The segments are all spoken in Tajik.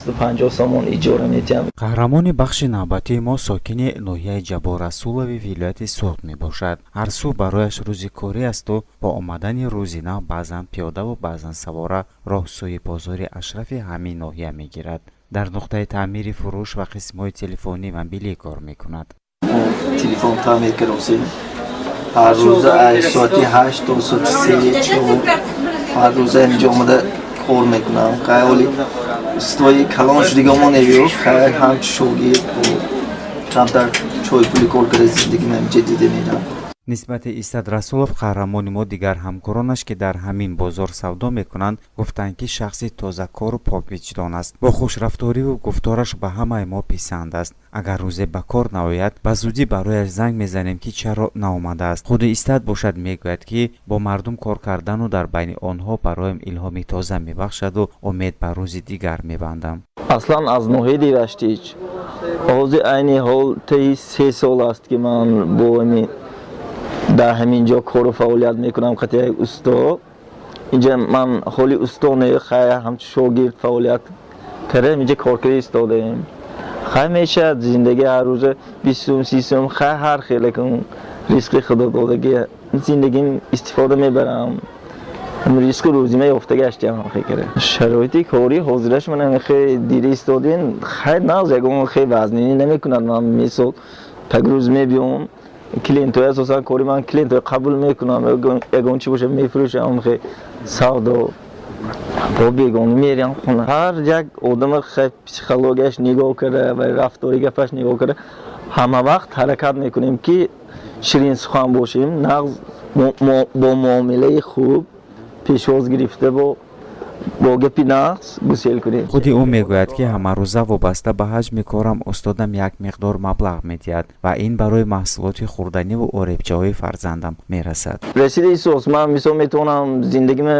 250 сомон иҷора метиҳам. қаҳрамони бахши навбатии мо сокини ноҳияи Ҷаборасулови вилояти Суғд мебошад. ҳар субҳ барояш рӯзи корӣ асту бо омадани рӯзи нав баъзан пиёдаву баъзан савора роҳсӯи бозори Ашрафи ҳамин ноҳия мегирад. дар нуқтаи таъмири фурӯш ва қисмҳои телефонӣ мобилӣ кор мекунад. Телефон таъмир кардем. ҳар рӯза аз соати 8 то соати 3-4 ҳар рӯза инҷо омада кор мекунам. хайли устои калон шудагамон мебиёд. хай ҳамчи шогирд бо камтар чойпули кор карда зиндагиам ҷадида мерам. нисбати Истад Расулов қаҳрамони мо дигар ҳамкоронаш ки дар ҳамин бозор савдо мекунанд гуфтанд ки шахси тозакору поквиҷдон аст. бо хушрафториву гуфтораш ба ҳамаи мо писанд аст. агар рӯзе ба кор наояд ба зудӣ барояш занг мезанем ки чаро наомадааст. худи Истад бошад мегӯяд ки бо мардум кор кардану дар байни онҳо бароям илҳоми тоза мебахшаду умед ба рӯзи дигар мебандам. аслан аз ноҳияи Диваштич ҳозир айни ҳол таи 3 сол аст ки ман бо дар ҳамин ҷо кору фаъолият мекунам. қатъи усто инҷа ман ҳоли усто не хай ҳамчи шогирд фаъолият кардем. инҷа коркарӣ истодаем. хай мешавад зиндаги ҳар рӯза 20 сум 30 сум хай ҳар хеле кун ризқи худо додагӣ зиндагим истифода мебарам. ризқи рӯзима ёфта гаштам. шароити кори ҳозираш манам хеле дири истодем. хай нағз ягон хеле вазнинӣ намекунад. ман мисол так рӯз мебиём клиентҳои асосан кори ман клиентҳои қабул мекунам. ягон чӣ боша мефурӯшам. хеле савдо бо бегона мериям хона. ҳар як одама хеле психологияш нигоҳ карда ва рафтори гапаш нигоҳ карда ҳама вақт ҳаракат мекунем ки ширин сухан бошем. нағз бо муомилаи хуб пешвоз гирифта бо гапи нағз гусел кунем. худи ӯ мегӯяд ки ҳамарӯза вобаста ба ҳаҷми корам устодам як миқдор маблағ медиҳад ва ин барои маҳсулоти хӯрданиву оребчаҳои фарзандам мерасад. расиди исос ман мисол метавонам зиндагима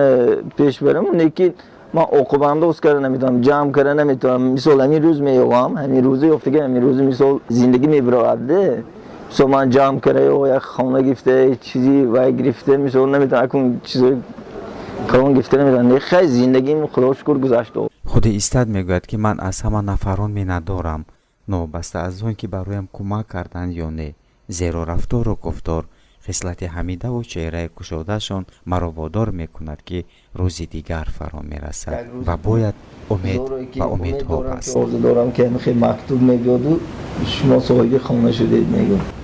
пеш барам. лекин ман оқубандоз карда наметавонам, ҷамъ карда наметавонам. мисол ҳамин рӯз меёвам, ҳамин рӯза ёфтага ҳамин рӯзи мисол зиндагӣ мебиравадде. мисол ман ҷамъ карда ё як хона гирифта чизи вай гирифта мисол наметавонам акун чизои калон гирифта наметавонам. хай зиндагим худо шукр гузашта. худи Истад мегӯяд ки ман аз ҳама нафарон миннатдорам, новобаста аз он ки бароям кӯмак карданд ё не. зеро рафтору гуфтор хислати ҳамидаву чеҳраи кушодашон маро водор мекунад ки рӯзи дигар фаро мерасад ва бояд умед ба умедҳо аст. орзу дорам ки хеле мактуб мебиёду шумо соҳиби хона шудед мегӯям.